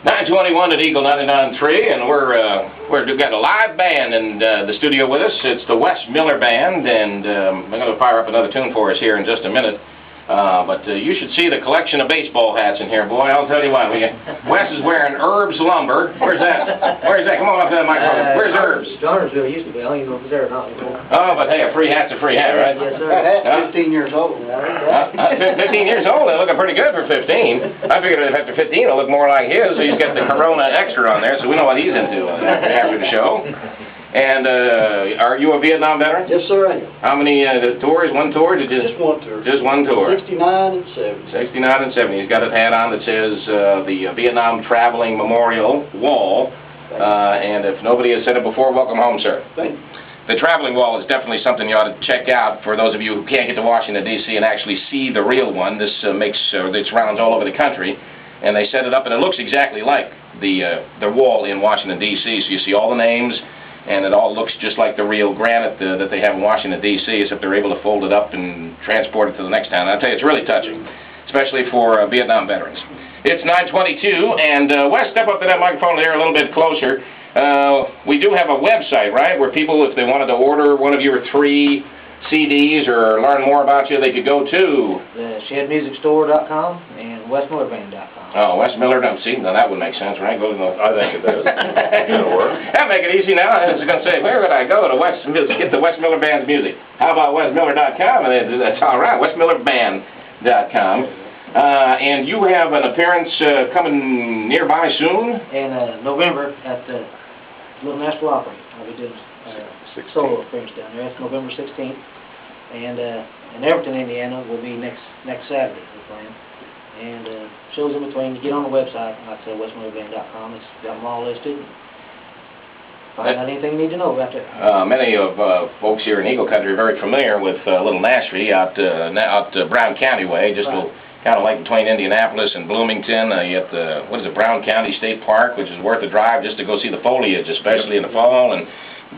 921 at Eagle 99.3, and we've got a live band in the studio with us. It's the Wes Miller Band, and I'm going to fire up another tune for us here in just a minute. But you should see the collection of baseball hats in here, boy. I'll tell you what. Wes is wearing Herb's Lumber. Where's that? Where's that? Come on up to the microphone. Where's Herb's? Lawrenceburg used to be. I don't even know if it's there or not anymore. Oh, but hey, a free hat's a free hat, right? Yes, sir. That's 15 years old. 15 years old? They're looking pretty good for 15. I figured after 15 it'll look more like his, so he's got the Corona Extra on there, so we know what he's into after the show. And are you a Vietnam veteran? Yes, sir, I am. How many tours? One tour? Just one tour. Just one tour. 69 and 70. 69 and 70. He's got a hat on that says the Vietnam Traveling Memorial Wall. And if nobody has said it before, welcome home, sir. Thank you. The traveling wall is definitely something you ought to check out for those of you who can't get to Washington, D.C. and actually see the real one. This this rounds all over the country. And they set it up, and it looks exactly like the wall in Washington, D.C. So you see all the names, and it all looks just like the real granite that they have in Washington, D.C., except they're able to fold it up and transport it to the next town. I'll tell you, it's really touching, especially for Vietnam veterans. It's 9:22, and Wes, step up to that microphone there a little bit closer. We do have a website, right, where people, if they wanted to order one of your 3 CDs or learn more about you, they could go to ShedMusicStore.com and WesMillerBand.com. Oh, Wes Miller, see, now that would make sense, right? Go to the, I think it does. That'll work. That'll make it easy now. I was going to say, where would I go to get the Wes Miller Band's music? How about WesMiller.com? And that's all right, WesMillerBand.com. And you have an appearance coming nearby soon? In November at the Little Nashville Opry. I'll be doing solo appearance down there. That's November 16th. And in Everton, Indiana, will be next Saturday, we're playing. And shows in between. You get on the website, like I said, WesMillerBand.com. It's got them all listed. Find out anything you need to know about that. Many of folks here in Eagle Country are very familiar with Little Nashville out Brown County way, just kind of like between Indianapolis and Bloomington. You have the Brown County State Park, which is worth a drive just to go see the foliage, especially in the fall. And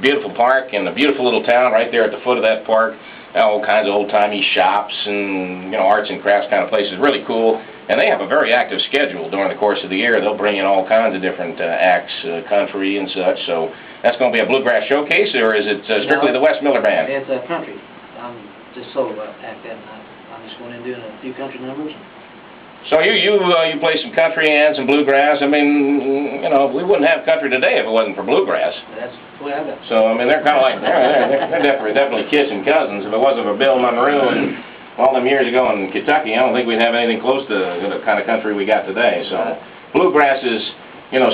beautiful park and a beautiful little town right there at the foot of that park. All kinds of old-timey shops and, arts and crafts kind of places. Really cool. And they have a very active schedule during the course of the year. They'll bring in all kinds of different acts, country and such. So that's going to be a bluegrass showcase, or is it strictly the Wes Miller Band? It's country. I'm just solo act that night. I'm just going in doing a few country numbers. So you play some country and some bluegrass. I mean, we wouldn't have country today if it wasn't for bluegrass. That's the way I got it. So I mean, they're kind of like they're definitely kissing cousins. If it wasn't for Bill Monroe and all them years ago in Kentucky, I don't think we'd have anything close to the kind of country we got today. So bluegrass is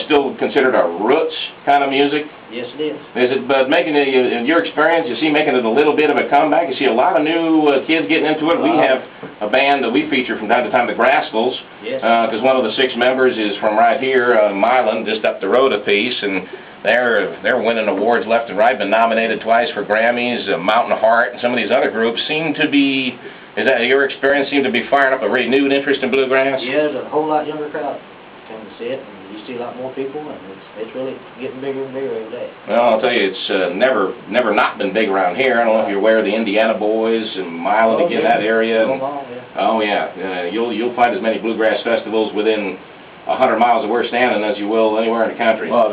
still considered a roots kind of music. Yes, it is. Is it? But making it, in your experience, you see making it a little bit of a comeback. You see a lot of new kids getting into it. We have a band that we feature from time to time, the Grascals. Yes. Because one of the 6 members is from right here, Milan, just up the road a piece, and they're winning awards left and right. Been nominated twice for Grammys. Mountain Heart and some of these other groups seem to be. Is that your experience? Seem to be firing up a renewed interest in bluegrass? Yeah, there's a whole lot younger crowd coming to see it. You see a lot more people, and it's really getting bigger and bigger every day. Well, I'll tell you, it's never not been big around here. I don't know if you're aware of the Indiana Boys and Milan, again, that area. Oh yeah, you'll find as many bluegrass festivals within 100 miles of where we're standing as you will anywhere in the country. Well,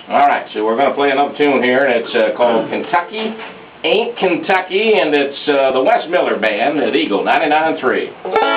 all right, so we're going to play another tune here, and it's called Kentucky Ain't Kentucky, and it's the Wes Miller Band at Eagle 99.3.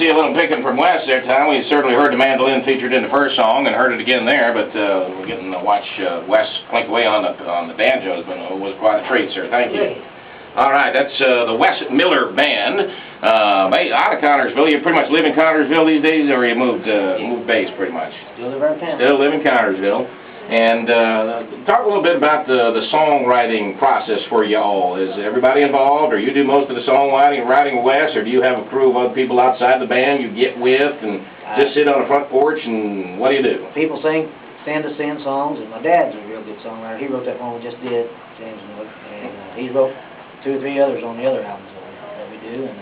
see a little picking from Wes there, Tom. We certainly heard the mandolin featured in the first song and heard it again there, but we're getting to watch Wes clink away on the banjos, but it was quite a treat, sir. Thank you. All right, that's the Wes Miller Band. Out of Connersville. You pretty much live in Connersville these days, or you moved base pretty much? Still live around town. Still live in Connersville. And talk a little bit about the songwriting process for y'all. Is everybody involved, or you do most of the songwriting, writing Wes, or do you have a crew of other people outside the band you get with and just sit on the front porch, and what do you do? People stand to sing songs, and my dad's a real good songwriter. He wrote that one we just did, James Miller, and he wrote 2 or 3 others on the other albums that we do, and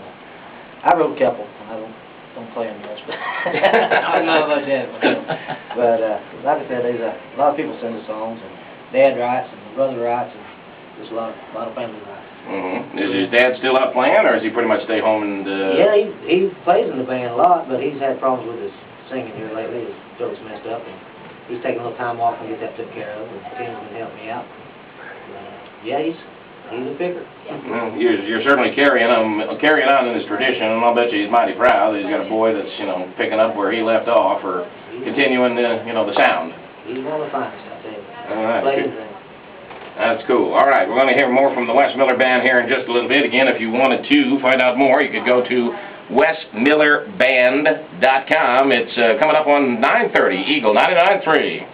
I wrote a couple. I don't play them much, but I don't know about that. But like I said, there's a lot of people sing the songs, and Dad writes, and my brother writes, and just a lot of family writes. Mm-hmm. Is his dad still out playing, or does he pretty much stay home and... Yeah, he plays in the band a lot, but he's had problems with his singing here lately. His throat's messed up, and he's taking a little time off and get that took care of, and Tim's been helping me out. Yeah, he's a picker. Well, you're certainly carrying on in this tradition, and I'll bet you he's mighty proud that he's got a boy that's, picking up where he left off, or continuing the sound. He's one of the finest, I tell you. All right. That's cool. All right, we're going to hear more from the Wes Miller Band here in just a little bit. Again, if you wanted to find out more, you could go to wesmillerband.com. It's coming up on 9:30, Eagle 99.3.